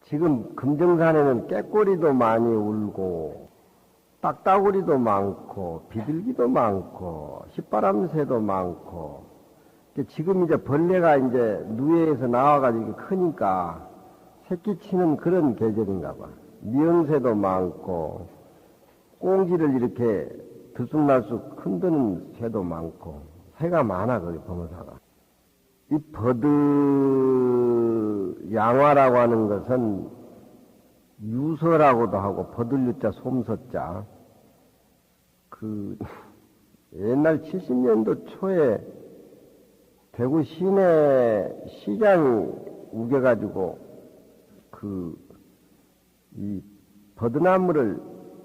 지금 금정산에는 깨꼬리도 많이 울고, 딱따구리도 많고, 비둘기도 많고, 흰바람새도 많고, 지금 이제 벌레가 이제 누에에서 나와가지고 크니까 새끼치는 그런 계절인가 봐. 미영새도 많고, 꽁지를 이렇게 들쑥날쑥 흔드는 새도 많고, 새가 많아, 거기 범어사가. 이 버드 양화라고 하는 것은 유서라고도 하고, 버들유자 솜서자. 옛날 70년도 초에 대구 시내 시장이 우겨가지고, 이 버드나무를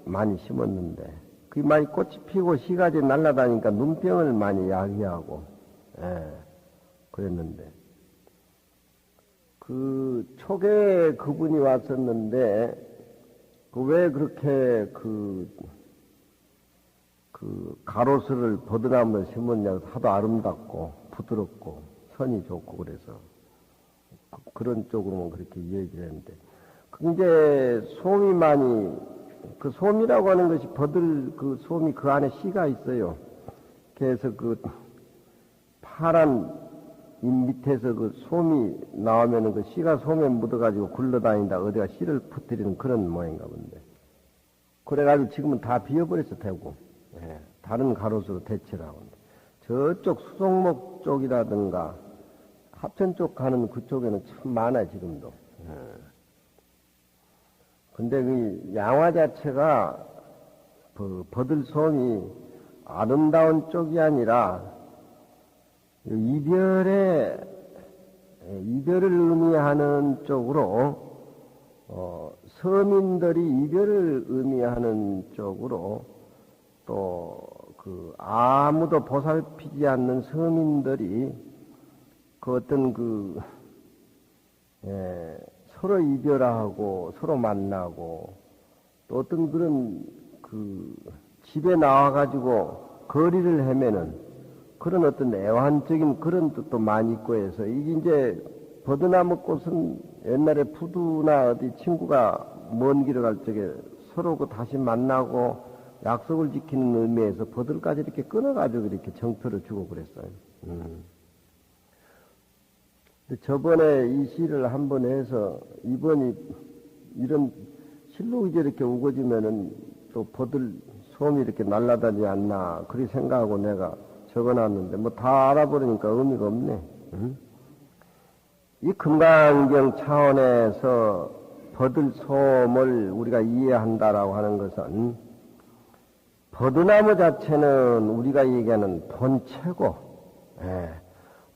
많이 심었는데, 그게 많이 꽃이 피고 시가지 날아다니니까 눈병을 많이 야기하고, 그랬는데, 초기에 그분이 왔었는데, 왜 그렇게 가로수를 버드나무를 심었냐고 하도 아름답고, 부드럽고, 선이 좋고, 그래서, 그런 쪽으로만 그렇게 얘기를 했는데, 이제 솜이 많이, 솜이라고 하는 것이 솜이 그 안에 씨가 있어요. 그래서 파란 잎 밑에서 솜이 나오면은 씨가 솜에 묻어가지고 굴러다닌다 어디가 씨를 퍼뜨리는 그런 모양인가 본데. 그래가지고 지금은 다 비어버렸어, 대구. 다른 가로수로 대체를 하고. 저쪽 수성목 쪽이라든가 합천 쪽 가는 그쪽에는 참 많아요, 지금도. 근데 양화 자체가 버들솜이 아름다운 쪽이 아니라 이별을 의미하는 쪽으로, 서민들이 이별을 의미하는 쪽으로, 또 아무도 보살피지 않는 서민들이 서로 이별하고 서로 만나고, 또 어떤 그런 집에 나와가지고 거리를 헤매는 그런 어떤 애환적인 그런 뜻도 많이 있고 해서, 이게 이제 버드나무 꽃은 옛날에 부두나 어디 친구가 먼 길을 갈 적에 서로 다시 만나고 약속을 지키는 의미에서 버들까지 이렇게 끊어가지고 이렇게 정표를 주고 그랬어요. 근데 저번에 이 시를 한번 해서, 이번이 이런 실로 이제 이렇게 우거지면은 또 솜이 이렇게 날아다니지 않나, 그렇게 생각하고 내가 적어놨는데, 다 알아버리니까 의미가 없네. 이 금강경 차원에서 버들솜을 우리가 이해한다라고 하는 것은, 버드나무 자체는 우리가 얘기하는 본체고,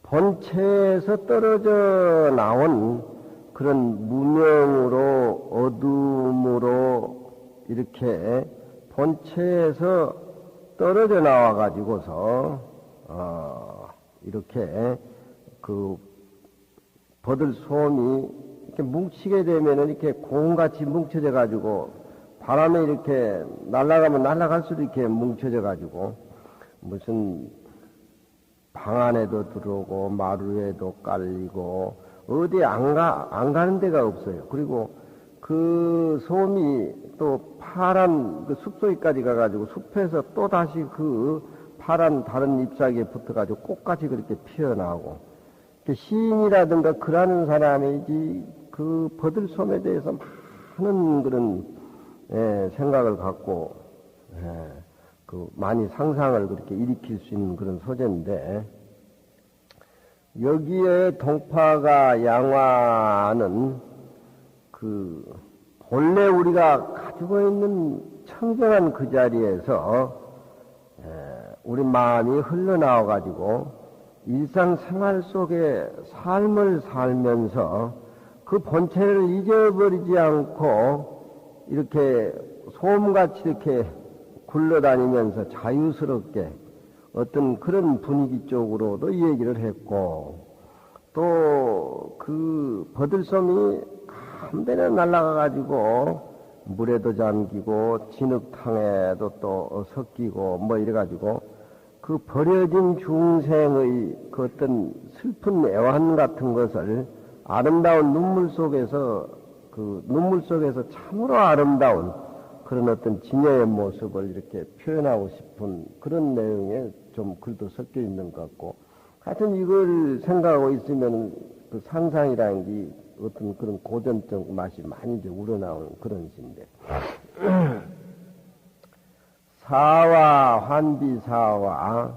본체에서 떨어져 나온 그런 무명으로, 어둠으로, 이렇게 본체에서 떨어져 나와가지고서, 이렇게 버들솜이 이렇게 뭉치게 되면은 이렇게 공같이 뭉쳐져 가지고, 바람에 이렇게 날아가면 날아갈수록 이렇게 뭉쳐져 가지고, 무슨 방 안에도 들어오고, 마루에도 깔리고, 어디 안 가는 데가 없어요. 그리고 그 솜이 또 파란 숲속까지 가가지고, 숲에서 또 다시 파란 다른 잎사귀에 붙어가지고 꽃같이 그렇게 피어나고, 시인이라든가 글하는 사람이지 그 버들솜에 대해서 많은 그런 생각을 갖고 많이 상상을 그렇게 일으킬 수 있는 그런 소재인데, 여기에 동파가 양화는 본래 우리가 가지고 있는 청정한 그 자리에서 우리 마음이 흘러나와 가지고 일상생활 속에 삶을 살면서 그 본체를 잊어버리지 않고 이렇게 솜같이 이렇게 굴러다니면서 자유스럽게 어떤 그런 분위기 쪽으로도 얘기를 했고, 또 버들솜이 한데나 날아가가지고 물에도 잠기고 진흙탕에도 또 섞이고 이래가지고 버려진 중생의 어떤 슬픈 애환 같은 것을 아름다운 눈물 속에서 그 눈물 속에서 참으로 아름다운 그런 어떤 진여의 모습을 이렇게 표현하고 싶은 그런 내용에 좀 글도 섞여 있는 것 같고, 하여튼 이걸 생각하고 있으면 그 상상이라는 게 어떤 그런 고전적 맛이 많이 이제 우러나오는 그런 시인데. 사와 환비사와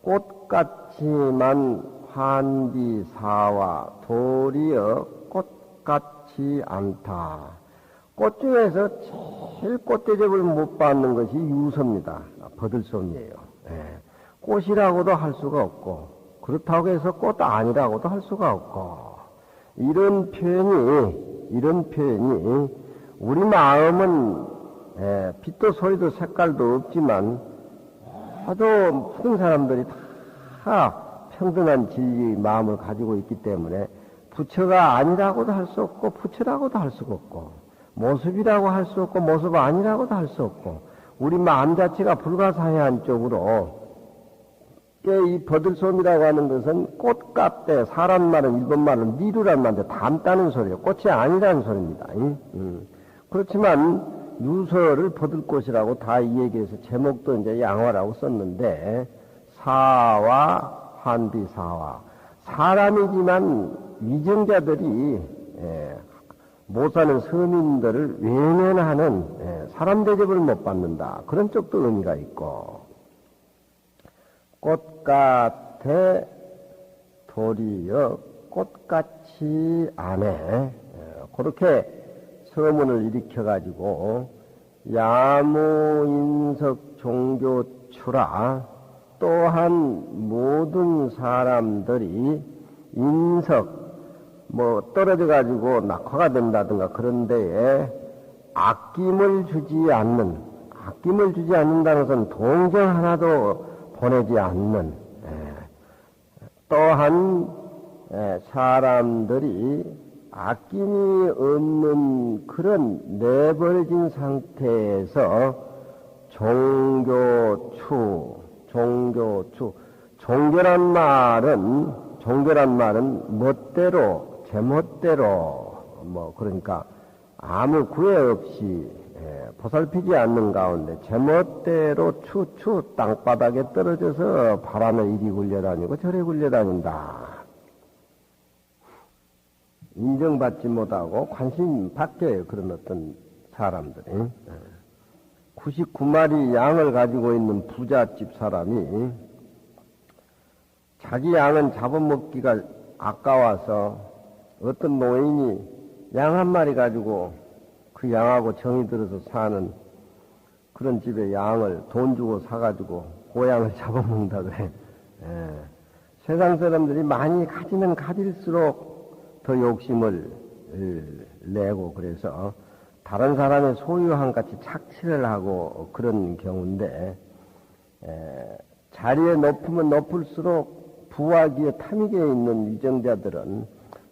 꽃같이만 환비사와 도리어 꽃같이 않다. 꽃 중에서 제일 꽃대접을 못 받는 것이 유서입니다. 버들솜이에요. 예. 꽃이라고도 할 수가 없고, 그렇다고 해서 꽃 아니라고도 할 수가 없고, 이런 표현이 우리 마음은 빛도 소리도 색깔도 없지만 하도 모든 사람들이 다 평등한 진리의 마음을 가지고 있기 때문에 부처가 아니라고도 할 수 없고 부처라고도 할 수가 없고 모습이라고 할 수 없고 모습 아니라고도 할 수 없고 우리 마음 자체가 불가사의한 쪽으로 이 버들솜이라고 하는 것은 꽃 같대 사람 말은 일본 말은 미루란 말인데 담다는 소리예요. 꽃이 아니라는 소리입니다. 그렇지만 유서를 버들꽃이라고 다 이 얘기해서 제목도 이제 양화라고 썼는데 사와 환비사와 사람이지만 위정자들이 못 사는 서민들을 외면하는 사람 대접을 못 받는다. 그런 쪽도 의미가 있고 꽃같아 도리어 꽃같이 안해 그렇게 서문을 일으켜가지고 야무인석 종교추라 또한 모든 사람들이 인석 떨어져가지고 낙화가 된다든가 그런 데에 아낌을 주지 않는다는 것은 동정 하나도 보내지 않는 또한 사람들이 아낌이 없는 그런 내버려진 상태에서 종교란 말은 멋대로 제멋대로 그러니까 아무 구애 없이 보살피지 않는 가운데 제멋대로 추 땅바닥에 떨어져서 바람에 이리 굴려다니고 저리 굴려다닌다. 인정받지 못하고 관심 밖에 그런 어떤 사람들이 99마리 양을 가지고 있는 부잣집 사람이 자기 양은 잡아먹기가 아까워서 어떤 노인이 양 한 마리 가지고 그 양하고 정이 들어서 사는 그런 집에 양을 돈 주고 사가지고 그 양을 잡아먹는다 그래. 세상 사람들이 많이 가지면 가질수록 더 욕심을 내고 그래서 다른 사람의 소유한 같이 착취를 하고 그런 경우인데 자리에 높으면 높을수록 부하기에 탐닉에 있는 위정자들은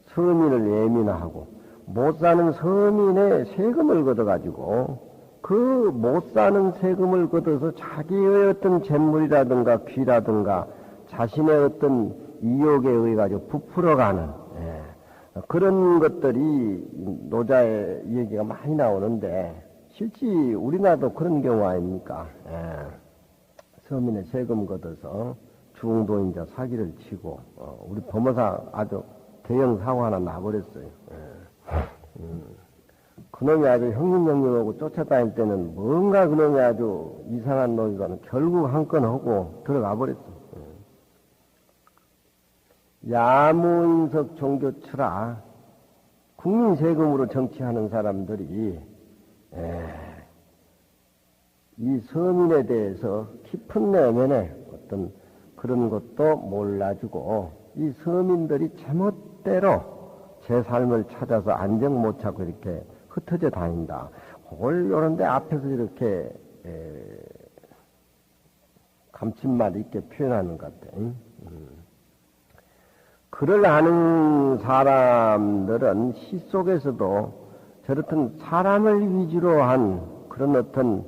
서민을 예민하고 못 사는 서민의 세금을 걷어가지고 그 못 사는 세금을 걷어서 자기의 어떤 재물이라든가 귀라든가 자신의 어떤 이욕에 의해 가지고 부풀어가는 그런 것들이 노자의 얘기가 많이 나오는데 실제 우리나라도 그런 경우 아닙니까? 서민의 세금 걷어서 중도인자 사기를 치고 우리 법무사 아주 대형 사고 하나 나버렸어요. 그놈이 아주 형님하고 쫓아다닐 때는 뭔가 그놈이 아주 이상한 놈이거든 결국 한 건 하고 들어가 버렸어. 야무인석 종교추라 국민 세금으로 정치하는 사람들이 이 서민에 대해서 깊은 내면에 어떤 그런 것도 몰라주고 이 서민들이 제멋대로 제 삶을 찾아서 안정 못 찾고 이렇게 흩어져 다닌다. 그걸 요런데 앞에서 이렇게 감칠맛 있게 표현하는 것 같아. 글을 아는 사람들은 시 속에서도 저렇든 사람을 위주로 한 그런 어떤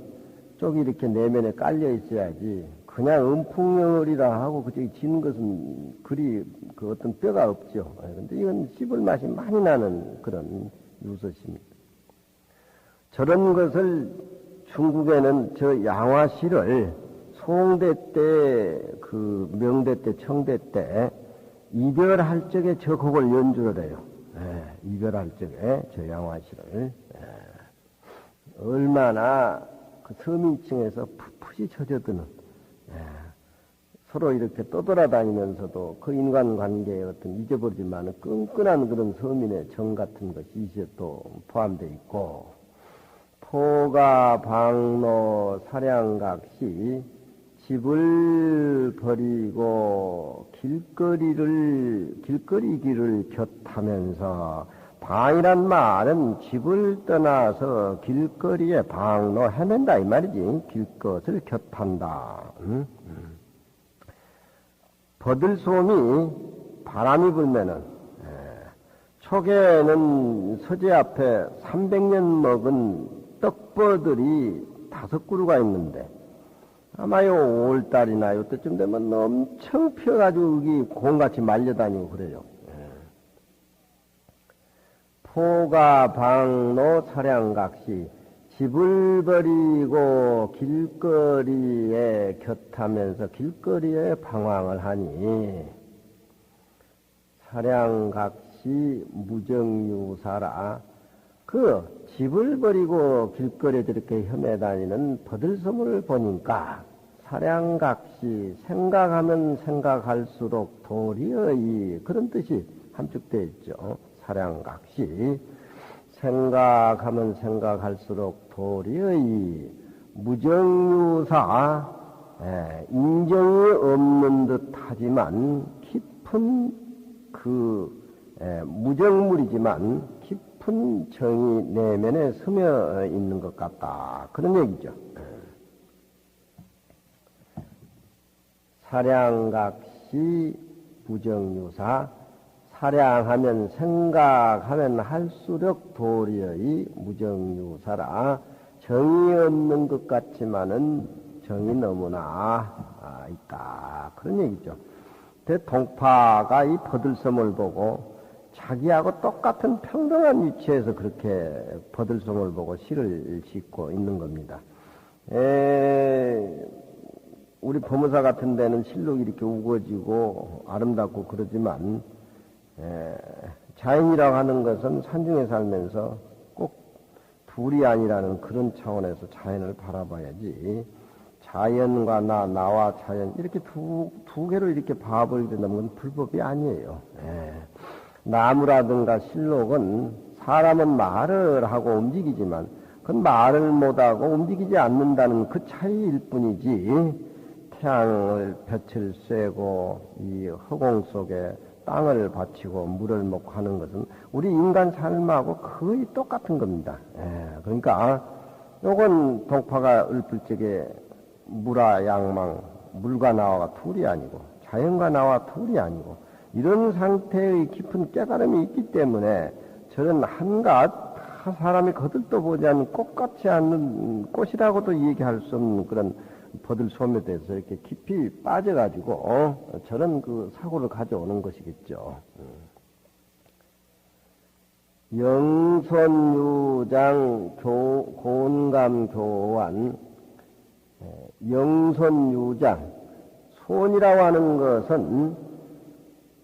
쪽이 이렇게 내면에 깔려 있어야지 그냥 음풍열이라 하고 그쪽에 지는 것은 그리 그 어떤 뼈가 없죠. 그런데 이건 씹을 맛이 많이 나는 그런 유서십니다. 저런 것을 중국에는 저 양화시를 송대 때, 그 명대 때, 청대 때 이별할 적에 저 곡을 연주를 해요. 이별할 적에 저 양화시를. 얼마나 그 서민층에서 풋풋이 젖어드는, 서로 이렇게 떠돌아다니면서도 그 인간관계에 어떤 잊어버리지만 끈끈한 그런 서민의 정 같은 것이 이제 또 포함되어 있고, 포가 방로 사량각시 집을 버리고 길거리 길을 곁하면서, 방이란 말은 집을 떠나서 길거리에 방로 헤맨다 이 말이지. 길것을 곁한다. 버들솜이 바람이 불면은, 초계는 서재 앞에 300년 먹은 떡버들이 5그루가 있는데, 아마요 5월달이나 요때쯤 되면 엄청 피어가지고 여기 공같이 말려다니고 그래요. 포가 방로 사량각시 집을 버리고 길거리에 곁하면서 길거리에 방황을 하니, 사량각시 무정유사라. 그 집을 버리고 길거리에 저렇게 헤매다니는 버들소문을 보니까, 사량각시 생각하면 생각할수록 도리의, 그런 뜻이 함축되어 있죠. 사량각시 생각하면 생각할수록 도리의 무정유사, 인정이 없는 듯 하지만 깊은 무정물이지만 깊은 정이 내면에 스며 있는 것 같다. 그런 얘기죠. 사량각시 무정유사, 사량하면 생각하면 할수록 도리의 무정유사라. 정이 없는 것 같지만은 정이 너무나 있다. 그런 얘기죠. 대동파가 이 버들섬을 보고 자기하고 똑같은 평등한 위치에서 그렇게 버들섬을 보고 시를 짓고 있는 겁니다. 우리 법무사 같은 데는 실록이 이렇게 우거지고 아름답고 그러지만, 자연이라고 하는 것은 산중에 살면서 꼭 둘이 아니라는 그런 차원에서 자연을 바라봐야지, 자연과 나와 자연, 이렇게 두 개로 이렇게 봐버리게 된다는 건 불법이 아니에요. 나무라든가 실록은 사람은 말을 하고 움직이지만, 그건 말을 못하고 움직이지 않는다는 그 차이일 뿐이지, 태양을 볕을 쐬고 이 허공 속에 땅을 바치고 물을 먹고 하는 것은 우리 인간 삶하고 거의 똑같은 겁니다. 그러니까 요건 동파가 읊을 적에 물아 양망, 물과 나와 둘이 아니고 자연과 나와 둘이 아니고 이런 상태의 깊은 깨달음이 있기 때문에 저런 한갓 사람이 거들떠 보지 않는 꽃같지 않는 꽃이라고도 얘기할 수 없는 그런 버들소에 대해서 이렇게 깊이 빠져가지고 저런 그 사고를 가져오는 것이겠죠. 영손유장 고운감교환, 영손유장, 손이라고 하는 것은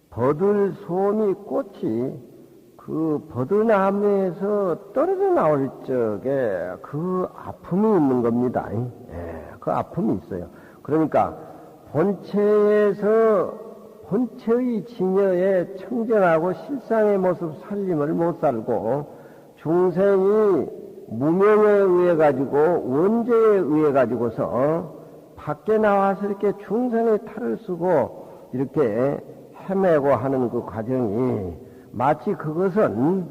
버들솜이 꽃이 그 버들나무에서 떨어져 나올 적에 그 아픔이 있는 겁니다. 그 아픔이 있어요. 그러니까 본체의 진여에 청정하고 실상의 모습 살림을 못 살고 중생이 무명에 의해 가지고 원죄에 의해 가지고서 밖에 나와서 이렇게 중생의 탈을 쓰고 이렇게 헤매고 하는 그 과정이 마치 그것은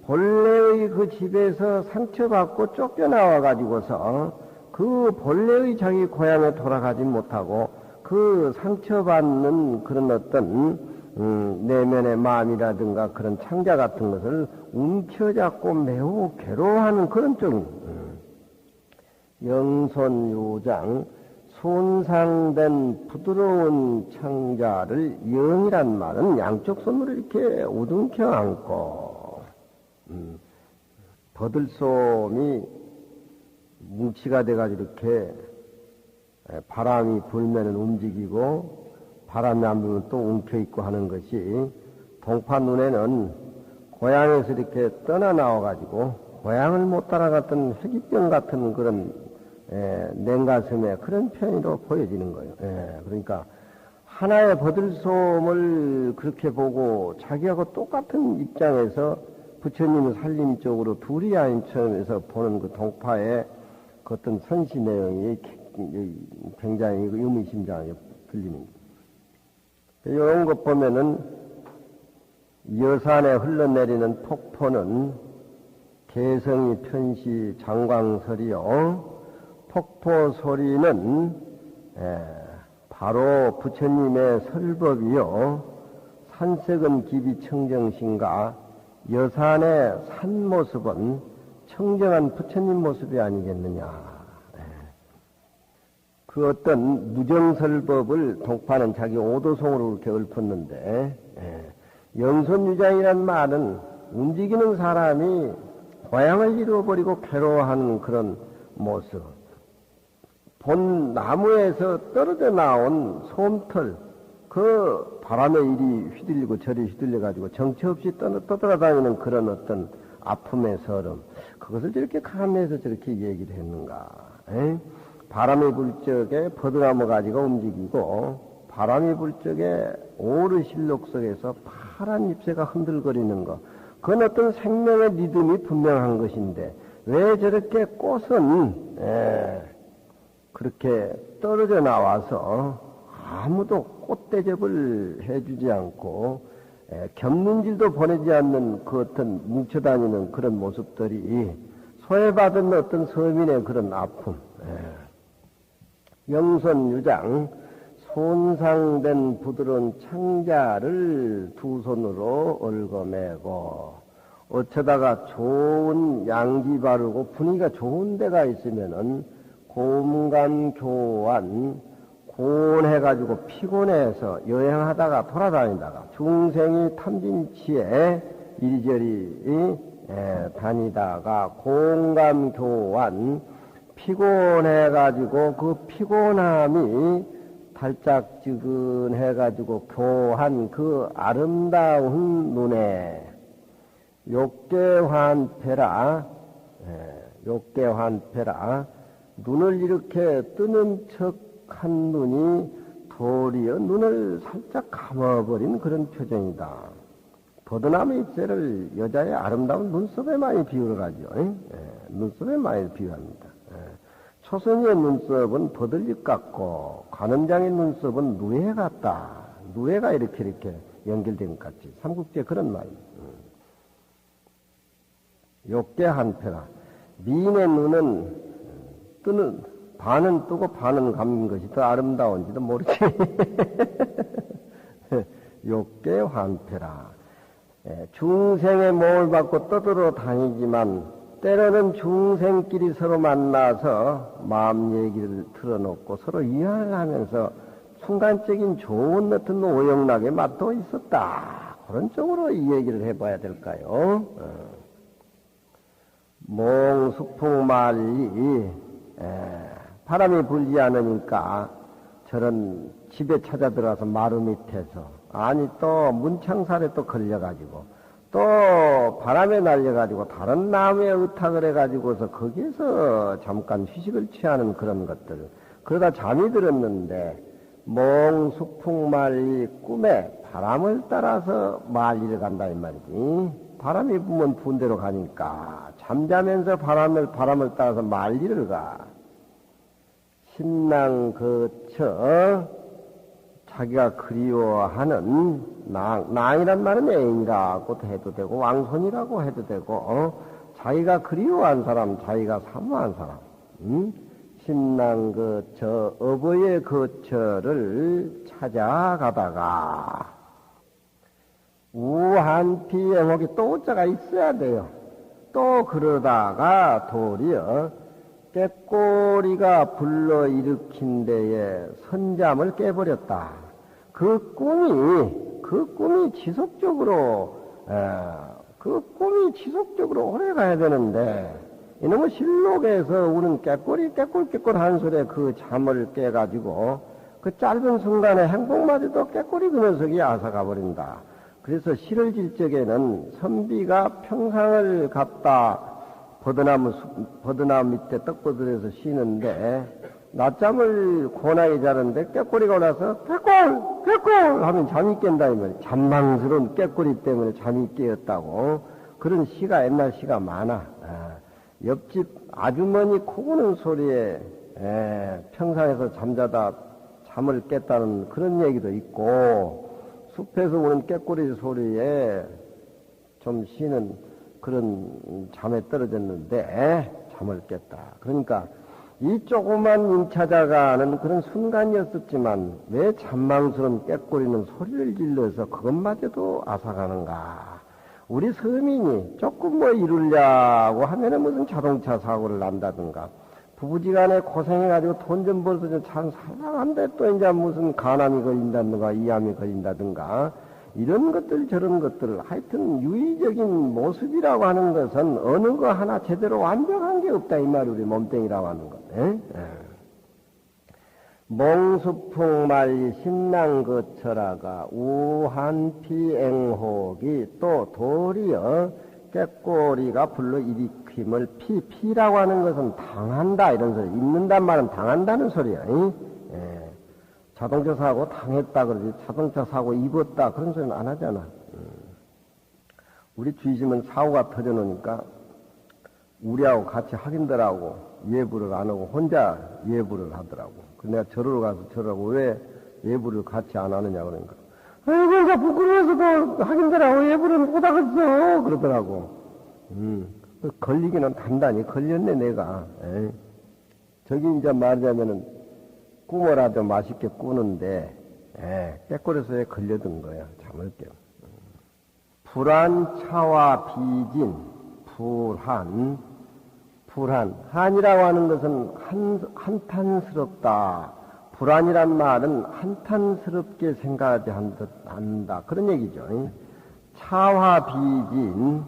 본래의 그 집에서 상처받고 쫓겨나와 가지고서 그 본래의 자기 고향에 돌아가지 못하고 그 상처받는 그런 어떤 내면의 마음이라든가 그런 창자 같은 것을 움켜잡고 매우 괴로워하는 그런 쪽. 영손유장, 손상된 부드러운 창자를 영이란 말은 양쪽 손으로 이렇게 우둥켜 안고 버들솜이 뭉치가 돼가지고 이렇게 바람이 불면은 움직이고 바람이 안 불면 또 움켜있고 하는 것이 동파 눈에는 고향에서 이렇게 떠나 나와가지고 고향을 못 따라갔던 회기병 같은 그런 냉가슴의 그런 편의로 보여지는 거예요. 그러니까 하나의 버들솜을 그렇게 보고 자기하고 똑같은 입장에서 부처님의 살림 쪽으로 둘이 아닌 처음에서 보는 그 동파의 그 어떤 선시 내용이 굉장히 의미심장하게 들리는 거예요. 이런 것 보면은 여산에 흘러내리는 폭포는 개성이 편시 장광설이요. 폭포 소리는 바로 부처님의 설법이요. 산색은 기비 청정신가 여산의 산 모습은 청정한 부처님 모습이 아니겠느냐. 그 어떤 무정설법을 동파는 자기 오도송으로 그렇게 읊었는데 영손유장이란 말은 움직이는 사람이 고향을 잃어버리고 괴로워하는 그런 모습. 본 나무에서 떨어져 나온 솜털, 그 바람에 이리 휘둘리고 저리 휘둘려가지고 정처 없이 떠돌아다니는 그런 어떤 아픔의 서름. 그것을 저렇게 감해서 저렇게 얘기를 했는가. 바람이 불 적에 버드나무 가지가 움직이고 바람이 불 적에 오르실록 속에서 파란 잎새가 흔들거리는 것. 그건 어떤 생명의 리듬이 분명한 것인데 왜 저렇게 꽃은 그렇게 떨어져 나와서 아무도 꽃 대접을 해주지 않고 겹눈질도 보내지 않는 그 어떤 뭉쳐다니는 그런 모습들이 소외받은 어떤 서민의 그런 아픔. 영손유장 손상된 부드러운 창자를 두 손으로 얽어매고 어쩌다가 좋은 양지 바르고 분위기가 좋은 데가 있으면은 곰감교환 고온해가지고 피곤해서 여행하다가 돌아다니다가 중생이 탐진치에 이리저리 다니다가 공감교환 피곤해가지고 그 피곤함이 달짝지근해가지고 교한 그 아름다운 눈에 욕계환패라 욕계환패라 눈을 이렇게 뜨는 척한 눈이 도리어 눈을 살짝 감아버린 그런 표정이다. 버드나무 잎새를 여자의 아름다운 눈썹에 많이 비유를 눈썹에 많이 비유합니다. 초선이의 눈썹은 버들잎 같고 관음장의 눈썹은 누에 같다. 누에가 이렇게 연결된 것 같지. 삼국지에 그런 말입니다. 욕계한패라. 미인의 눈은 뜨는 반은 뜨고 반은 감는 것이 더 아름다운지도 모르지. 욕계환패라. 중생의 몸을 받고 떠들어 다니지만 때로는 중생끼리 서로 만나서 마음 얘기를 틀어놓고 서로 이해를 하면서 순간적인 좋은 어떤 오영락의 맛도 있었다. 그런 쪽으로 이 얘기를 해봐야 될까요? 몽수풍말리 바람이 불지 않으니까 저런 집에 찾아 들어가서 마루 밑에서 아니 또 문창살에 또 걸려가지고 또 바람에 날려가지고 다른 나무에 의탁을 해가지고서 거기에서 잠깐 휴식을 취하는 그런 것들. 그러다 잠이 들었는데 몽수풍말리 꿈에 바람을 따라서 만리를 간다 이 말이지. 바람이 부면 부은 대로 가니까 잠자면서 바람을 따라서 만리를 가. 신랑 거처 자기가 그리워하는 낭이란 말은 애인이라고 해도 되고 왕손이라고 해도 되고 자기가 그리워한 사람, 자기가 사모한 사람, 신랑 거처 어버이의 거처를 찾아가다가 우한피 영옥이 또 오자가 있어야 돼요. 또 그러다가 도리어 꾀꼬리가 불러일으킨 데에 선잠을 깨버렸다. 그 꿈이 지속적으로 그 꿈이 지속적으로 오래 가야 되는데, 이놈의 실록에서 우는 깨꼬리 하는 소리에 그 잠을 깨가지고, 그 짧은 순간에 행복마저도 깨꼬리 그 녀석이 앗아가 버린다. 그래서 시를 질 적에는 선비가 평상을 갖다 버드나무 밑에 떡버들에서 쉬는데, 낮잠을 고나게 자는데 깨꼬리가 올라서 깨꼴 하면 잠이 깬다 이 말이야. 잔망스러운 깨꼬리 때문에 잠이 깨었다고. 그런 시가 옛날 시가 많아. 옆집 아주머니 코고는 소리에 평상에서 잠자다 잠을 깼다는 그런 얘기도 있고, 숲에서 우는 깨꼬리 소리에 좀 쉬는 그런 잠에 떨어졌는데 잠을 깼다. 그러니까 이 조그만 임차자가 는 그런 순간이었었지만 왜 잔망스러운 깨꼬리는 소리를 질러서 그것마저도 앗아가는가. 우리 서민이 조금 뭐 이루려고 하면은 무슨 자동차 사고를 난다든가, 부부지간에 고생해가지고 돈 좀 벌어서 좀 참 살아간데 또 이제 무슨 간암이 걸린다든가 이암이 걸린다든가, 이런 것들 저런 것들 하여튼 유의적인 모습이라고 하는 것은 어느 거 하나 제대로 완벽한 게 없다 이 말이 우리 몸뚱이라고 하는 것. 몽수풍말리 신랑거철아가 우한피앵혹이 또 도리어 깨꼬리가 불러 일으킴을 피라고 하는 것은 당한다 이런 소리. 입는단 말은 당한다는 소리야. 자동차 사고 당했다 그러지, 자동차 사고 입었다 그런 소리는 안 하잖아. 우리 주의심은 사고가 터져놓으니까 우리하고 같이 확인들하고 예부를 안 하고 혼자 예부를 하더라고. 그래서 내가 절으러 가서 절하고 왜 예부를 같이 안 하느냐 그러니까, 아이고 내가 부끄러워서도 확인들하고 예부를 못 하겠어 그러더라고. 걸리기는 단단히 걸렸네 내가. 저기 이제 말하자면은 꾸머라도 맛있게 꾸는데, 깨꼬리소에 걸려든 거야, 잠을 깨. 불한 차와 비진, 한이라고 하는 것은 한탄스럽다. 불안이란 말은 한탄스럽게 생각하지 한다. 그런 얘기죠. 차와 비진,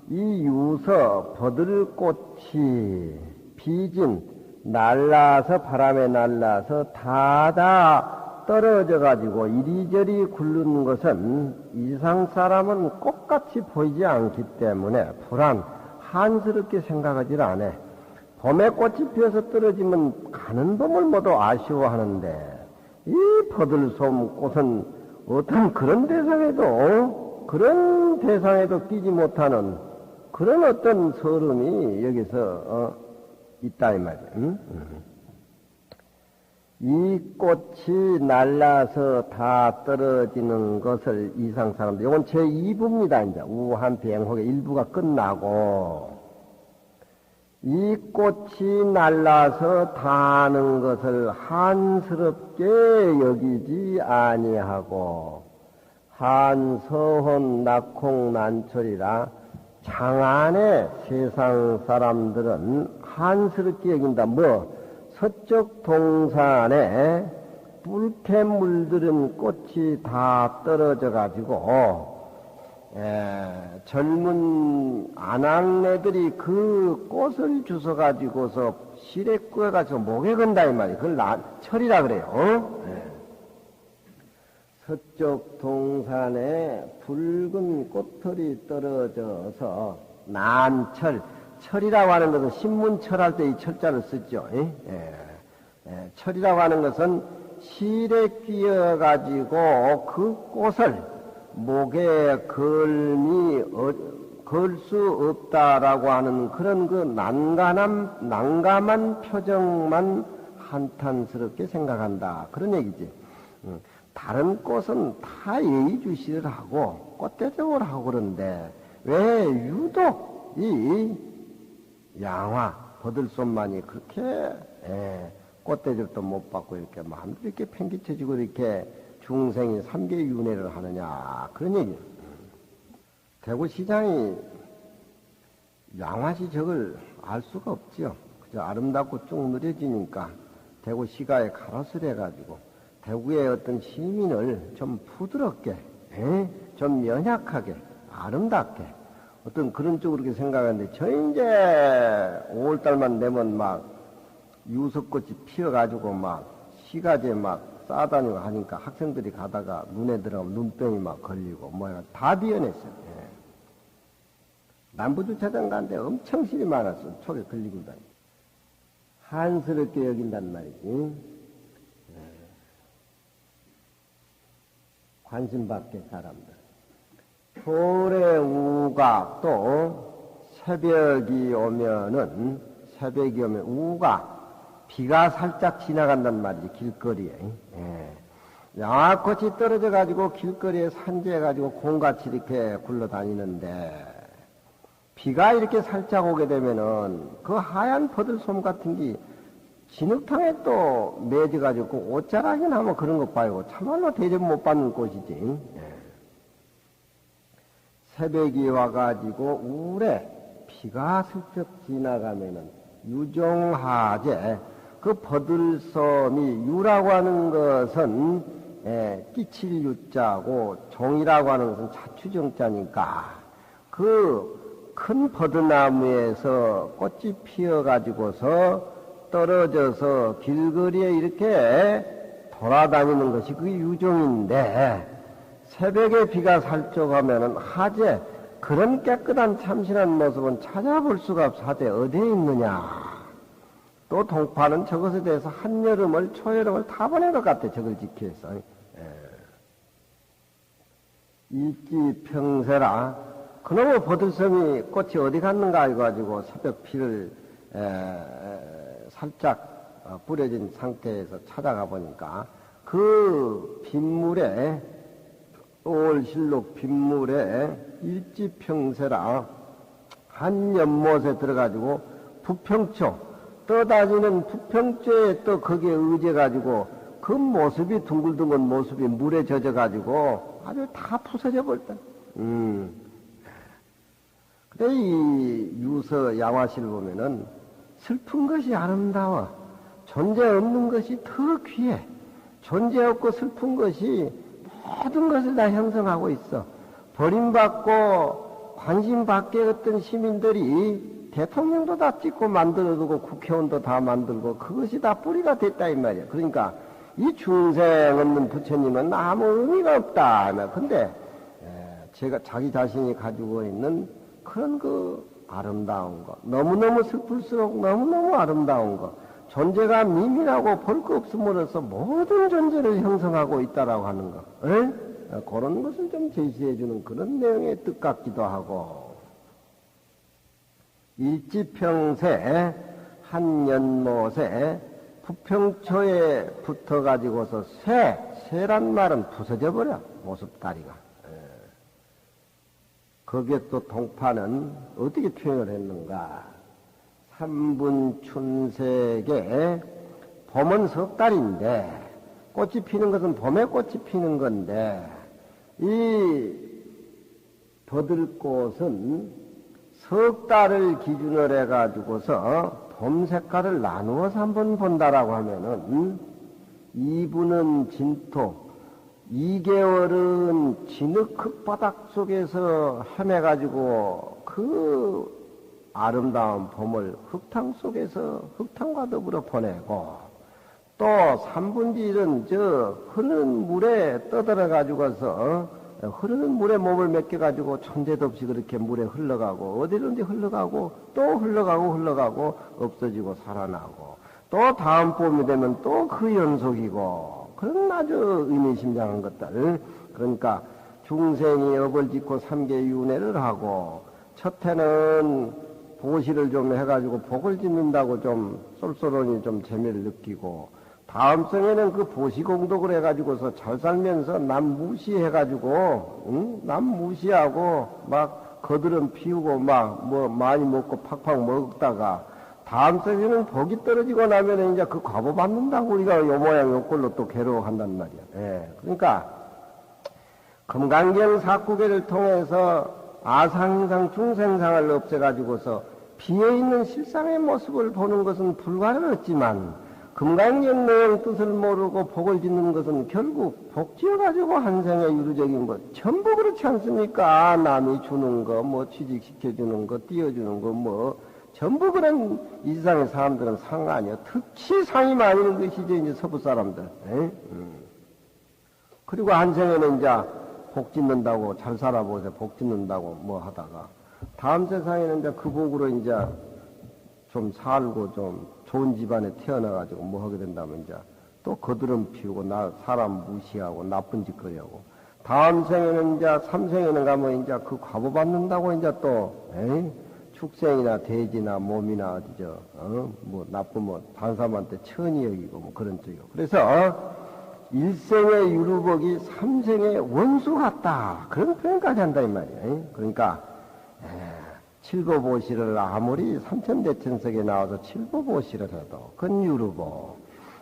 이 유서, 버들꽃이, 비진, 날라서 바람에 날라서 다다 떨어져 가지고 이리저리 굴르는 것은 이상 사람은 꽃같이 보이지 않기 때문에 불안, 한스럽게 생각하지 않아. 봄에 꽃이 피어서 떨어지면 가는 봄을 모두 아쉬워하는데, 이 버들솜 꽃은 어떤 그런 대상에도 끼지 못하는 그런 어떤 서름이 여기서 있다 이 말이야. 이 꽃이 날라서 다 떨어지는 것을 이상 사람들, 이건 제2부입니다. 이제 우한비행혹의 1부가 끝나고, 이 꽃이 날라서 다하는 것을 한스럽게 여기지 아니하고, 한서혼 낙홍난철이라 장안의 세상 사람들은 한스럽게 여긴다. 서쪽 동산에 붉게 물들은 꽃이 다 떨어져 가지고 젊은 아낙네들이 그 꽃을 주워 가지고서 실에 꾸어 가지고 목에 건다 이 말이야. 그걸 철이라 그래요. 서쪽 동산에 붉은 꽃털이 떨어져서 난철, 철이라고 하는 것은 신문철 할 때 이 철자를 쓰죠. 철이라고 하는 것은 실에 끼어가지고 그 꽃을 목에 걸 수 없다라고 하는 그런 그 난감한 표정만 한탄스럽게 생각한다. 그런 얘기지. 다른 꽃은 다 예의주시를 하고 꽃대접을 하고 그런데 왜 유독 이 양화 버들손만이 그렇게 꽃대접도 못 받고 이렇게 마음대로 이렇게 팽개쳐지고 이렇게 중생이 삼계윤회를 하느냐 그런 얘기. 대구시장이 양화시 적을 알 수가 없지요. 그저 아름답고 쭉 느려지니까 대구시가에 가로수를 해가지고 대구의 어떤 시민을 좀 부드럽게, 좀 연약하게, 아름답게, 어떤 그런 쪽으로 이렇게 생각하는데, 저 이제 5월달만 되면 막 유석꽃이 피어가지고 막 시가지에 막 싸다니고 하니까 학생들이 가다가 눈에 들어가면 눈병이 막 걸리고 뭐야 다 비어냈어요. 예. 남부주차장 가는데 엄청 실이 많았어. 촉에 걸리고 다니. 한스럽게 여긴단 말이지. 예. 관심 받게 사람들. 초래 우가 또 새벽이 오면 우가 비가 살짝 지나간단 말이지, 길거리에. 예. 양화꽃이 떨어져 가지고 길거리에 산재해 가지고 공같이 이렇게 굴러다니는데 비가 이렇게 살짝 오게 되면은 그 하얀 버들솜 같은 게 진흙탕에 또 매져 가지고 옷자락이 나면 그런 것 봐요. 참말로 대접 못 받는 꽃이지. 예. 새벽이 와가지고 우울에 비가 슬쩍 지나가면은 유종하제, 그 버들섬이 유라고 하는 것은 끼칠 유자고 종이라고 하는 것은 자추정자니까 그 큰 버드나무에서 꽃이 피어가지고서 떨어져서 길거리에 이렇게 돌아다니는 것이 그 유종인데, 새벽에 비가 살짝 오면은 하제, 그런 깨끗한 참신한 모습은 찾아볼 수가 없어. 하제 어디에 있느냐. 또 동파는 저것에 대해서 한여름을 초여름을 다 보낸 것 같아. 저걸 지키해서. 일지평세라. 그놈의 버들섬이 꽃이 어디 갔는가 해가지고 새벽 비를 살짝 뿌려진 상태에서 찾아가 보니까 그 빗물에, 올실록 빗물에 일지평세라 한 연못에 들어가지고 부평초, 떠다니는 부평초에 또 거기에 의지해가지고 그 모습이 둥글둥글 모습이 물에 젖어가지고 아주 다 부서져 버렸다. 근데 이 유서 양화시를 보면은 슬픈 것이 아름다워. 존재 없는 것이 더 귀해. 존재 없고 슬픈 것이 모든 것을 다 형성하고 있어. 버림받고 관심받게 어떤 시민들이 대통령도 다 찍고 만들어두고 국회의원도 다 만들고 그것이 다 뿌리가 됐다 이 말이야. 그러니까 이 중생 없는 부처님은 아무 의미가 없다. 근데 제가 자기 자신이 가지고 있는 그런 그 아름다운 거, 너무너무 슬플수록 너무너무 아름다운 거, 존재가 미미하고 볼 거 없음으로써 모든 존재를 형성하고 있다라고 하는 거, 그런 것을 좀 제시해주는 그런 내용의 뜻 같기도 하고, 일지평세 한 연못에 부평초에 붙어가지고서 새란 말은 부서져 버려, 모습다리가. 거기에 또 동파는 어떻게 표현을 했는가? 삼분춘색에 봄은 석 달인데, 꽃이 피는 것은 봄에 꽃이 피는 건데, 이 버들꽃은 석 달을 기준으로 해가지고서 봄 색깔을 나누어서 한번 본다라고 하면은, 2분은 진토, 2개월은 진흙 흙바닥 속에서 헤매가지고 그 아름다운 봄을 흙탕 속에서 흙탕과 더불어 보내고, 또 3분지일은 저 흐르는 물에 떠들어가지고서 흐르는 물에 몸을 맡겨가지고 천재도 없이 그렇게 물에 흘러가고 어디든지 흘러가고 또 흘러가고 없어지고 살아나고 또 다음 봄이 되면 또 그 연속이고, 그런 아주 의미심장한 것들. 그러니까 중생이 업을 짓고 삼계윤회를 하고 첫 해는 보시를 좀 해가지고 복을 짓는다고 좀 쏠쏠하니 좀 재미를 느끼고, 다음 생에는 그 보시공덕을 해가지고서 잘 살면서 남 무시해가지고, 남 무시하고 막 거드름 피우고 막 뭐 많이 먹고 팍팍 먹다가 다음 생에는 복이 떨어지고 나면 이제 그 과보 받는다고 우리가 요 모양 요 꼴로 또 괴로워한단 말이야. 그러니까 금강경 사구계를 통해서 아상상 중생상을 없애가지고서 비어있는 실상의 모습을 보는 것은 불가능했지만, 금강경 내용 뜻을 모르고 복을 짓는 것은 결국 복 지어가지고 한 생에 유루적인 것 전부 그렇지 않습니까? 남이 주는 거, 뭐 취직시켜주는 거, 띄워주는 거, 뭐 전부 그런 이 세상의 사람들은 상 아니요. 특히 상이 많은 것이죠. 이제 서부 사람들. 그리고 한 생에는 이제 복 짓는다고 잘 살아보세요. 복 짓는다고 뭐 하다가 다음 세상에는 이제 그 복으로 이제 좀 살고 좀 좋은 집안에 태어나가지고 뭐 하게 된다면 이제 또 거드름 피우고 사람 무시하고 나쁜 짓거리 하고 다음 생에는 이제 삼생에는 가면 이제 그 과보 받는다고 이제 또 축생이나 돼지나 몸이나 어디죠 뭐 나쁜 뭐 반사람한테 천이 여기고 뭐 그런 쪽이고 그래서 일생의 유루복이 삼생의 원수 같다 그런 표현까지 한다 이 말이에요. 그러니까 칠보보시를 아무리 삼천대천석에 나와서 칠보보시를 해도 그건 유루복.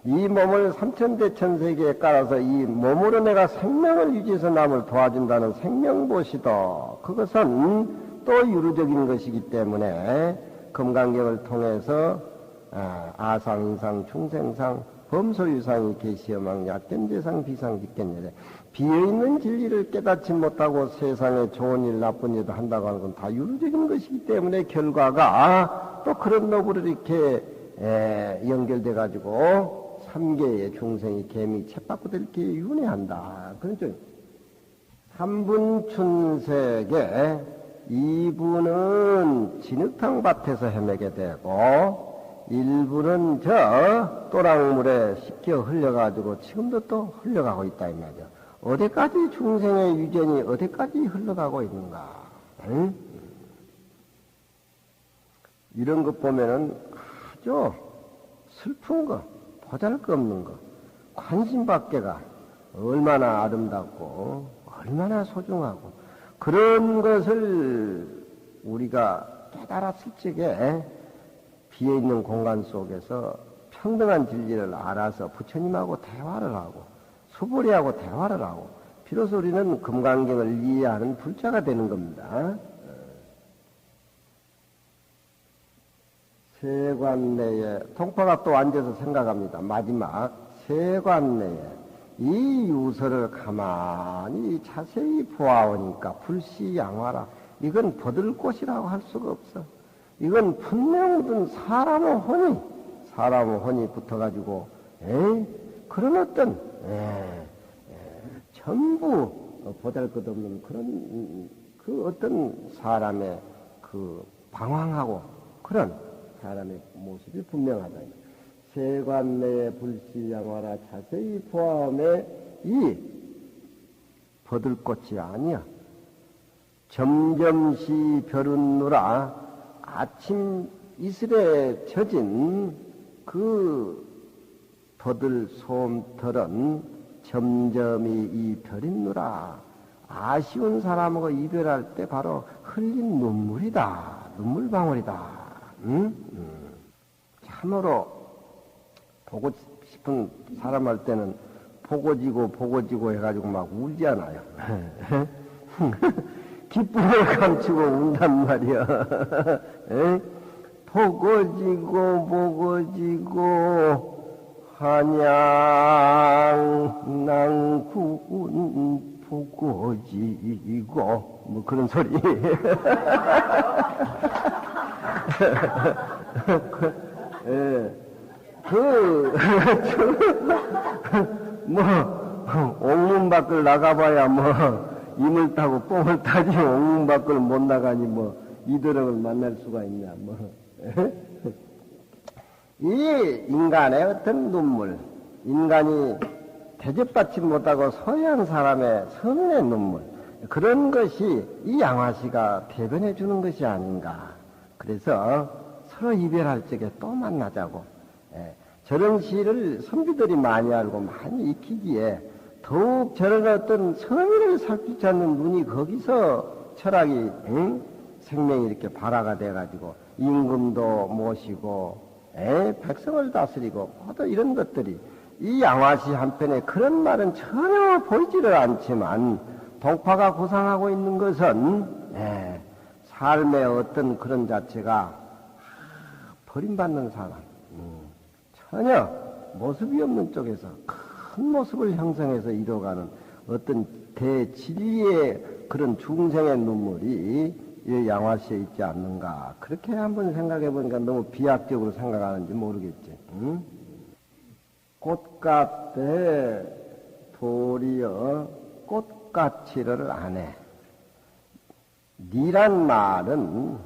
이 몸을 삼천대천석에 깔아서 이 몸으로 내가 생명을 유지해서 남을 도와준다는 생명보시도 그것은 또 유루적인 것이기 때문에 금강경을 통해서 아상, 인상, 충생상, 범소유상이 계시어망 약견재상 비상 직견예래 비어있는 진리를 깨닫지 못하고 세상에 좋은 일 나쁜 일도 한다고 하는 건 다 유루적인 것이기 때문에 결과가 또 그런 노부를 이렇게 연결돼 가지고 삼계의 중생이 개미 쳇바꾸 들게 윤회한다. 그렇죠. 3분 춘색에 2분은 진흙탕 밭에서 헤매게 되고 1분은 저 또랑물에 씻겨 흘려가지고 지금도 또 흘러가고 있다 이 말이야. 어디까지 중생의 유전이 어디까지 흘러가고 있는가? 응? 이런 것 보면은 아주 슬픈 거, 보잘것없는 거, 관심밖에가 얼마나 아름답고 얼마나 소중하고 그런 것을 우리가 깨달았을 적에 비어있는 공간 속에서 평등한 진리를 알아서 부처님하고 대화를 하고 수보리하고 대화를 하고 비로소 우리는 금강경을 이해하는 불자가 되는 겁니다. 세관내에 통파가 또 앉아서 생각합니다. 마지막 세관내에 이 유서를 가만히 자세히 보아오니까 불시양화라 이건 버들꽃이라고 할 수가 없어. 이건 분명 묻은 사람의 혼이 붙어가지고 그런 어떤 전부 보잘것없는 그런 그 어떤 사람의 그 방황하고 그런 사람의 모습이 분명하다. 세관내에 불시양화라 자세히 보아함에 이 버들꽃이 아니야. 점점시 벼른누라 아침 이슬에 젖은 그 버들 솜털은 점점이 이 별인누라. 아쉬운 사람하고 이별할 때 바로 흘린 눈물이다. 눈물방울이다. 참으로 보고 싶은 사람 할 때는 보고지고 해가지고 막 울잖아요. 기쁨을 감추고 운단 말이야. 보고지고 한양낭군 보고지고 뭐 그런 소리. 뭐 옥문 밖을 나가봐야 뭐 임을 타고 뽕을 타지 옥문 밖을 못 나가니 뭐 이도령을 만날 수가 있냐 뭐. 이 인간의 어떤 눈물, 인간이 대접받지 못하고 소외한 사람의 서민의 눈물, 그런 것이 이 양화시가 대변해 주는 것이 아닌가. 그래서 서로 이별할 적에 또 만나자고. 저런 시를 선비들이 많이 알고 많이 익히기에 더욱 저런 어떤 서민을 살피지 않는 눈이 거기서 철학이, 생명이 이렇게 발화가 돼가지고 임금도 모시고, 백성을 다스리고, 모두 이런 것들이 이 양화시 한편에 그런 말은 전혀 보이지를 않지만 동파가 구상하고 있는 것은 삶의 어떤 그런 자체가 버림받는 사람, 전혀 모습이 없는 쪽에서 큰 모습을 형성해서 이뤄가는 어떤 대진리의 그런 중생의 눈물이 이 양화시에 있지 않는가. 그렇게 한번 생각해 보니까 너무 비약적으로 생각하는지 모르겠지. 응? 꽃같대 도리어 꽃같이를 안 해. 니란 말은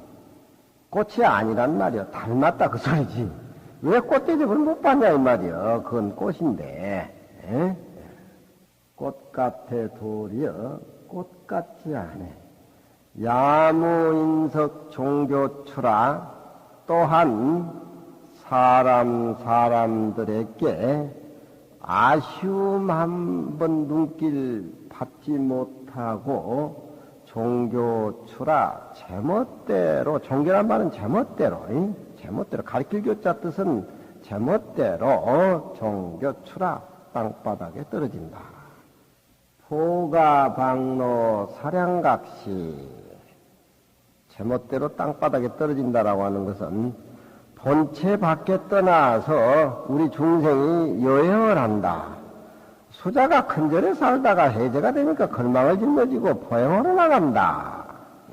꽃이 아니란 말이야. 닮았다 그 소리지. 왜 꽃대접을 못 받냐 이 말이야. 그건 꽃인데. 에? 꽃같아 도리어 꽃같지 않아. 야무인석 종교추라 또한 사람들에게 아쉬움 한 번 눈길 받지 못하고 종교추라 제멋대로 종교란 말은 제멋대로 제멋대로 가리킬 교자 뜻은 제멋대로 종교추라 땅바닥에 떨어진다. 포가방로 사량각시 제멋대로 땅바닥에 떨어진다라고 하는 것은 본체 밖에 떠나서 우리 중생이 여행을 한다. 수자가 큰절에 살다가 해제가 되니까 걸망을 짊어지고 포행하러 나간다.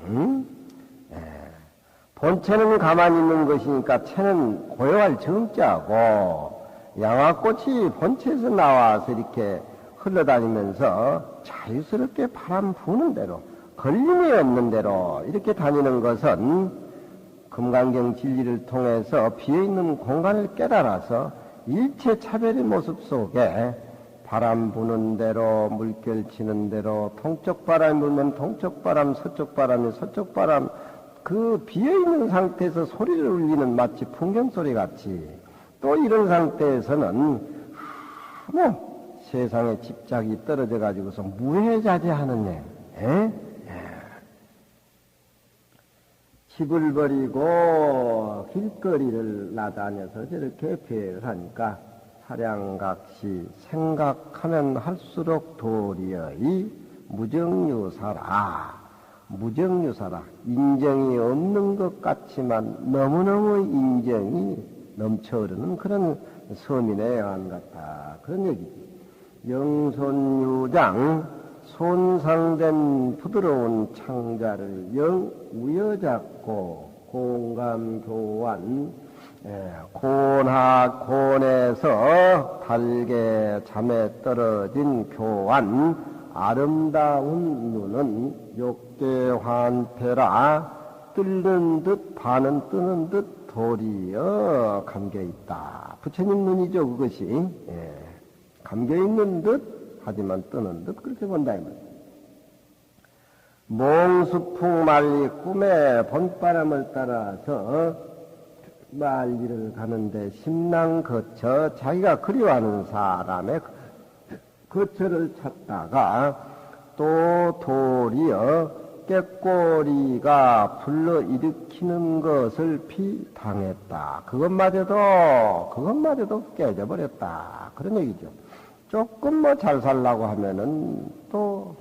응? 본체는 가만히 있는 것이니까 체는 고요할 정자고 양화꽃이 본체에서 나와서 이렇게 흘러다니면서 자유스럽게 바람 부는 대로 걸림이 없는 대로 이렇게 다니는 것은 금강경 진리를 통해서 비어있는 공간을 깨달아서 일체 차별의 모습 속에 바람 부는 대로 물결 치는 대로 동쪽 바람이 불면 동쪽 바람, 서쪽 바람이 서쪽 바람 그 비어있는 상태에서 소리를 울리는 마치 풍경 소리 같이 또 이런 상태에서는 아무 세상에 집착이 떨어져 가지고서 무해자재하는 집을 버리고 길거리를 나다녀서 저렇게 배를 하니까 사량각시 생각하면 할수록 도리의 무정유사라. 무정유사라. 인정이 없는 것 같지만 너무너무 인정이 넘쳐흐르는 그런 서민의 여한 같다. 그런 얘기지. 영손유장 손상된 부드러운 창자를 영 우여잡고 공감교환 곤에서 달게 잠에 떨어진 교환 아름다운 눈은 욕계환패라 뜰는 듯 반은 뜨는 듯 도리어 감겨있다. 부처님 눈이죠 그것이. 감겨있는 듯 하지만 뜨는 듯 그렇게 본다 이 말이야. 몽수풍 말리 꿈에 봄바람을 따라서 말리를 가는데 심랑 거처 자기가 그리워하는 사람의 거처를 찾다가 또 도리어 꾀꼬리가 불러일으키는 것을 피당했다. 그것마저도 깨져버렸다. 그런 얘기죠. 조금 뭐 잘 살라고 하면은 또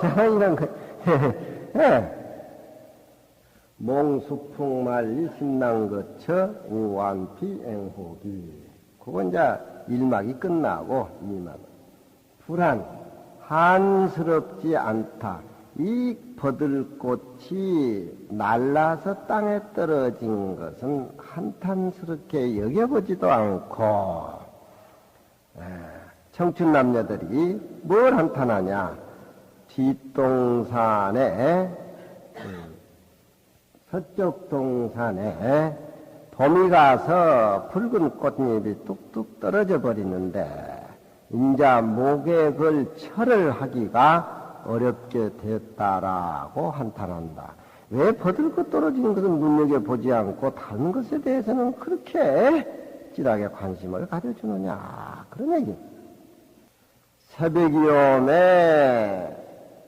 세상이란 거 몽수풍말리 심랑거처 우완피 앵호기 그건 이제 1막이 끝나고 2막 불안 한스럽지 않다. 이 버들꽃이 날라서 땅에 떨어진 것은 한탄스럽게 여겨보지도 않고 청춘 남녀들이 뭘 한탄하냐? 뒷동산에 서쪽 동산에 봄이 가서 붉은 꽃잎이 뚝뚝 떨어져 버리는데 인자 목에 걸 철을 하기가 어렵게 됐다라고 한탄한다. 왜 버들꽃 떨어지는 것은 눈여겨보지 않고 다른 것에 대해서는 그렇게 찌하게 관심을 가져주느냐 그런 얘기. 새벽이 오매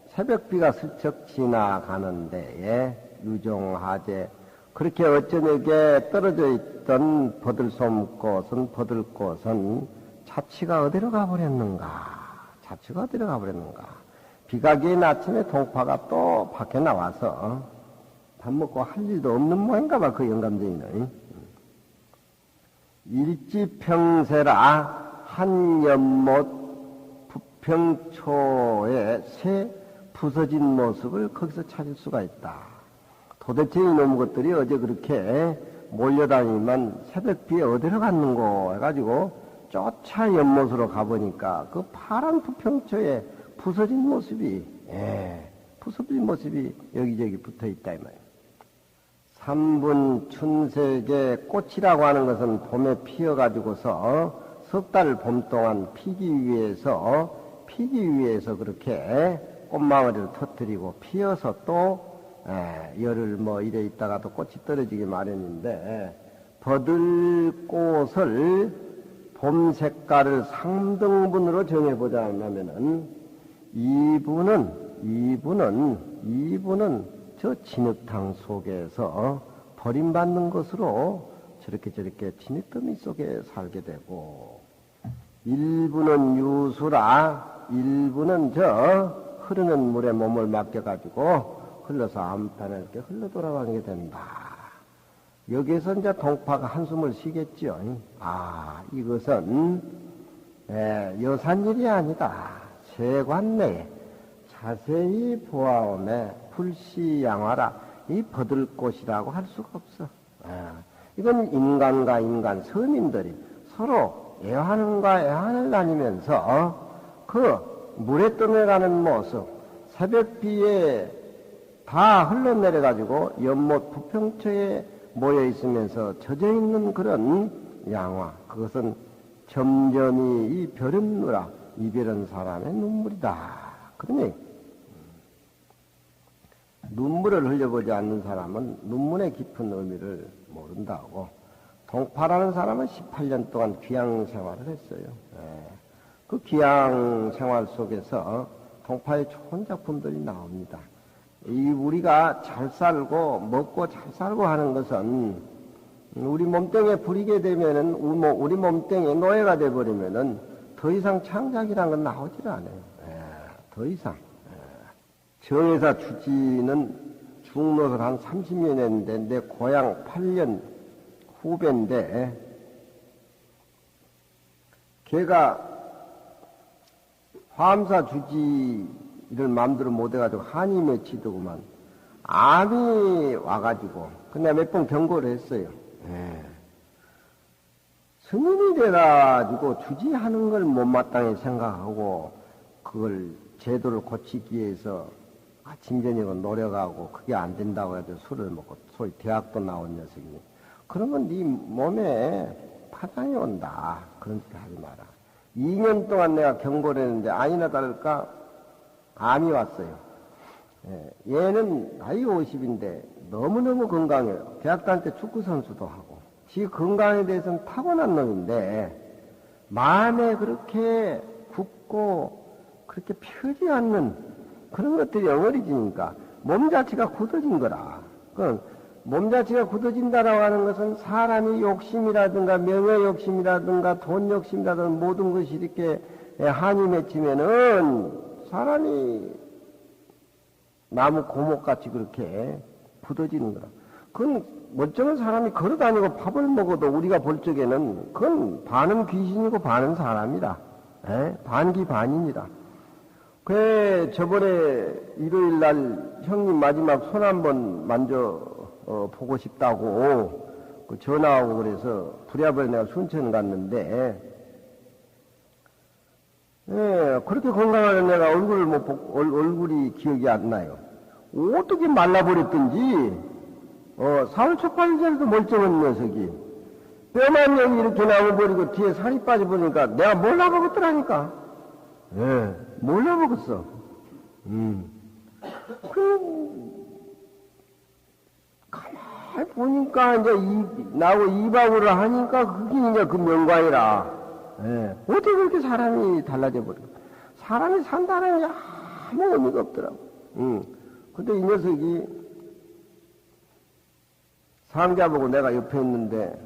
새벽비가 슬쩍 지나가는 데에 유종하제 그렇게 어쩌녁에 떨어져 있던 버들꽃은 자취가 어디로 가버렸는가? 자취가 어디로 가버렸는가? 비가 긴 아침에 동파가 또 밖에 나와서 밥 먹고 할 일도 없는 모양인가 봐, 그 영감쟁이는. 일지평세라 한 연못 부평초의 새 부서진 모습을 거기서 찾을 수가 있다. 도대체 이놈 것들이 어제 그렇게 몰려다니면 새벽비에 어디로 갔는고 해가지고 쫓아 연못으로 가보니까 그 파란 부평초에 부서진 모습이, 부서진 모습이 여기저기 붙어 있다, 이 말이에요. 삼분 춘색의 꽃이라고 하는 것은 봄에 피어가지고서 석 달 봄 동안 피기 위해서 그렇게 꽃망울을 터뜨리고 피어서 또 열흘 뭐 이래 있다가 또 꽃이 떨어지기 마련인데, 버들꽃을 봄 색깔을 상등분으로 정해보자 하면은 이분은 저 진흙탕 속에서 버림받는 것으로 저렇게 진흙더미 속에 살게 되고, 일부는 유수라, 일부는 저 흐르는 물에 몸을 맡겨가지고 흘러서 암판에 이렇게 흘러 돌아가게 된다. 여기에서 이제 동파가 한숨을 쉬겠죠. 이것은 여산일이 아니다. 세관내에 자세히 보아오매 불시양화라. 이 버들꽃이라고 할 수가 없어. 이건 인간과 인간, 서민들이 서로 애환과 애환을 나누면서 그 물에 떠내가는 모습, 새벽비에 다 흘러내려가지고 연못 부평초에 모여 있으면서 젖어 있는 그런 양화, 그것은 점점이 이 별은 누라, 이별은 사람의 눈물이다. 그러니 눈물을 흘려보지 않는 사람은 눈물의 깊은 의미를 모른다고. 동파라는 사람은 18년 동안 귀양 생활을 했어요. 그 귀양 생활 속에서 동파의 좋은 작품들이 나옵니다. 우리가 잘 살고 먹고 잘 살고 하는 것은 우리 몸뚱이에 부리게 되면은 우리 몸뚱이에 노예가 돼버리면은 더 이상 창작이란 건 나오질 않아요. 더 이상. 정의사 주지는 중노설 한 30년 했는데 내 고향 8년 후배인데, 걔가 화엄사 주지를 마음대로 못해가지고 한이 맺히더구만 암이 와가지고 근데 몇 번 경고를 했어요. 스님이 돼가지고 주지하는 걸 못마땅히 생각하고 그걸 제도를 고치기 위해서 아침 저녁은 노력하고 그게 안 된다고 해도 술을 먹고 소위 대학도 나온 녀석이, 그러면 네 몸에 파장이 온다. 그런 소리 하지 마라. 2년 동안 내가 경고를 했는데 아니나 다를까 암이 왔어요. 얘는 나이 50인데 너무너무 건강해요. 대학 다닐 때 축구 선수도 하고 지 건강에 대해서는 타고난 놈인데 마음에 그렇게 굳고 그렇게 펴지 않는 그런 것들이 엉어리지니까 몸 자체가 굳어진 거라. 몸 자체가 굳어진다라고 하는 것은 사람이 욕심이라든가 명예 욕심이라든가 돈 욕심이라든가 모든 것이 이렇게 한이 맺히면은 사람이 나무 고목같이 그렇게 굳어지는 거라. 그건 멀쩡한 사람이 걸어다니고 밥을 먹어도 우리가 볼 적에는 그건 반은 귀신이고 반은 사람이라. 반기 반이니라. 그 저번에 일요일 날 형님 마지막 손 한번 만져 보고 싶다고 전화하고 그래서 부랴부랴 내가 순천 갔는데, 그렇게 건강한 내가 얼굴을 못 보고 얼굴이 기억이 안 나요. 어떻게 말라버렸든지 사흘 초팔 전에도 멀쩡한 녀석이 뼈만 여기 이렇게 나와버리고 뒤에 살이 빠져버리니까 내가 몰라먹었더라니까. 몰라먹었어. 가만히 보니까 이제 나하고 이박으로 하니까 그게 이제 그 명광이라. 어떻게 그렇게 사람이 달라져 버려. 사람이 산다는 게 아무 의미가 없더라고. 근데 이 녀석이 상자 보고 내가 옆에 있는데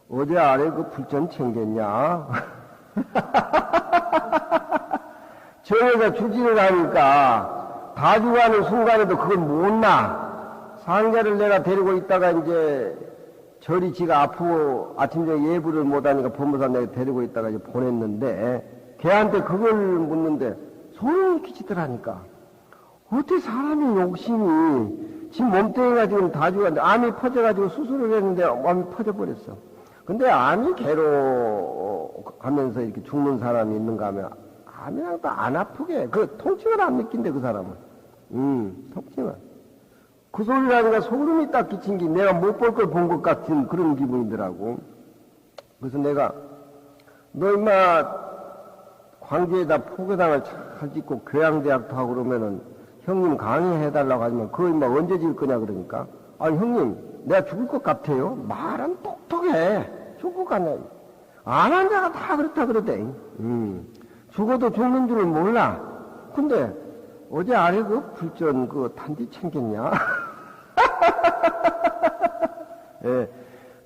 어제 아래 그 불전 챙겼냐? 저에서 주지를 하니까 다 죽어가는 순간에도 그걸 못 나. 상자를 내가 데리고 있다가 이제 절이 지가 아프고 아침에 예불을 못하니까 법무사 내가 데리고 있다가 이제 보냈는데 걔한테 그걸 묻는데 소름이 끼치더라니까. 어떻게 사람이 욕심이 지 몸뚱이가 지금 다 죽었는데 암이 퍼져가지고 수술을 했는데 암이 퍼져버렸어. 근데 암이 괴로워하면서 이렇게 죽는 사람이 있는가 하면 암이랑 또 안 아프게 그 통증을 안 느낀대 그 사람은. 통증을. 그 소리라니까 소름이 딱 끼친 게 내가 못 볼 걸 본 것 같은 그런 기분이더라고. 그래서 내가 너 임마 광주에다 포교당을 잘 짓고 교양대학도 하고 그러면은 형님 강의해달라고 하지만 그거 임마 언제 지을 거냐 그러니까 아니 형님 내가 죽을 것 같아요. 말은 똑똑해. 죽을 것 같네. 안 한 자가 다 그렇다 그러대. 죽어도 죽는 줄을 몰라. 근데 어제 아래 그 불전 그 단지 챙겼냐? 예,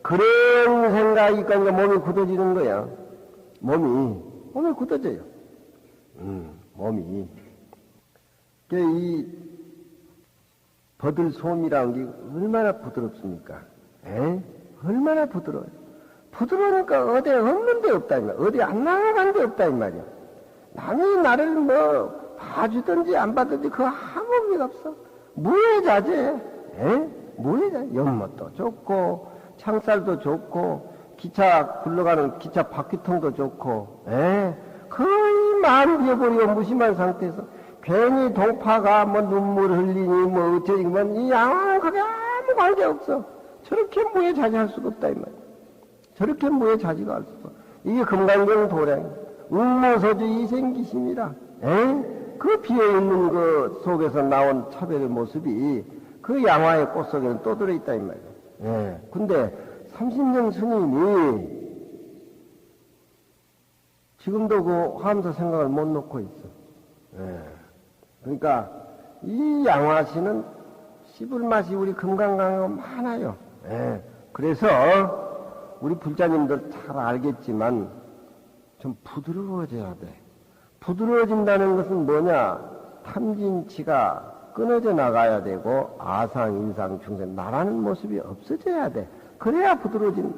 그런 생각이 있으니까 몸이 굳어지는 거야. 몸이 굳어져요. 몸이. 이 버들솜이라는 게 얼마나 부드럽습니까? 에? 얼마나 부드러워요. 부드러우니까 어디 없는 데 없다 이 말이야. 어디 안 나가는 데 없다 이 말이야. 남이 나를 뭐 봐주든지 안 봐주든지 그거 아무 의미가 없어. 무해자재. 무해자재. 연못도 좋고 창살도 좋고 기차 굴러가는 기차 바퀴통도 좋고 거의 마음 비어버리고 무심한 상태에서 괜히 동파가 뭐 눈물 흘리니 뭐 어쩌니 이 양하게 아무 관계 없어. 저렇게 무해자재할 수가 없다 이 말이야. 저렇게 무해자재가 할 수가 없어. 이게 금강경 도량 응모서주 이생기심이라. 그 비어있는 그 속에서 나온 차별의 모습이 그 양화의 꽃 속에는 또 들어있다 이 말이야. 근데 30년 스님이 지금도 그 화엄사 생각을 못 놓고 있어. 그러니까 이 양화시는 씹을 맛이 우리 금강강하고 많아요. 그래서 우리 불자님들 잘 알겠지만 좀 부드러워져야 돼. 부드러워진다는 것은 뭐냐? 탐진치가 끊어져 나가야 되고 아상, 인상, 중생 나라는 모습이 없어져야 돼. 그래야 부드러워진.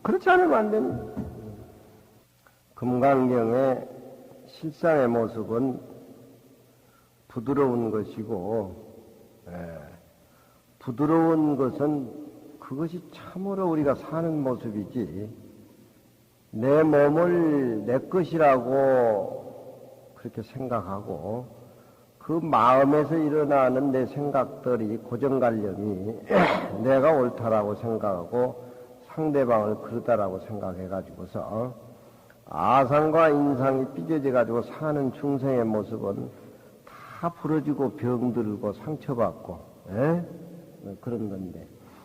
그렇지 않으면 안 됩니다. 금강경의 실상의 모습은 부드러운 것이고 부드러운 것은 그것이 참으로 우리가 사는 모습이지 내 몸을 내 것이라고 그렇게 생각하고 그 마음에서 일어나는 내 생각들이 고정관념이 내가 옳다라고 생각하고 상대방을 그러다라고 생각해가지고서 아상과 인상이 삐져져가지고 사는 중생의 모습은 다 부러지고 병들고 상처받고 그런 건데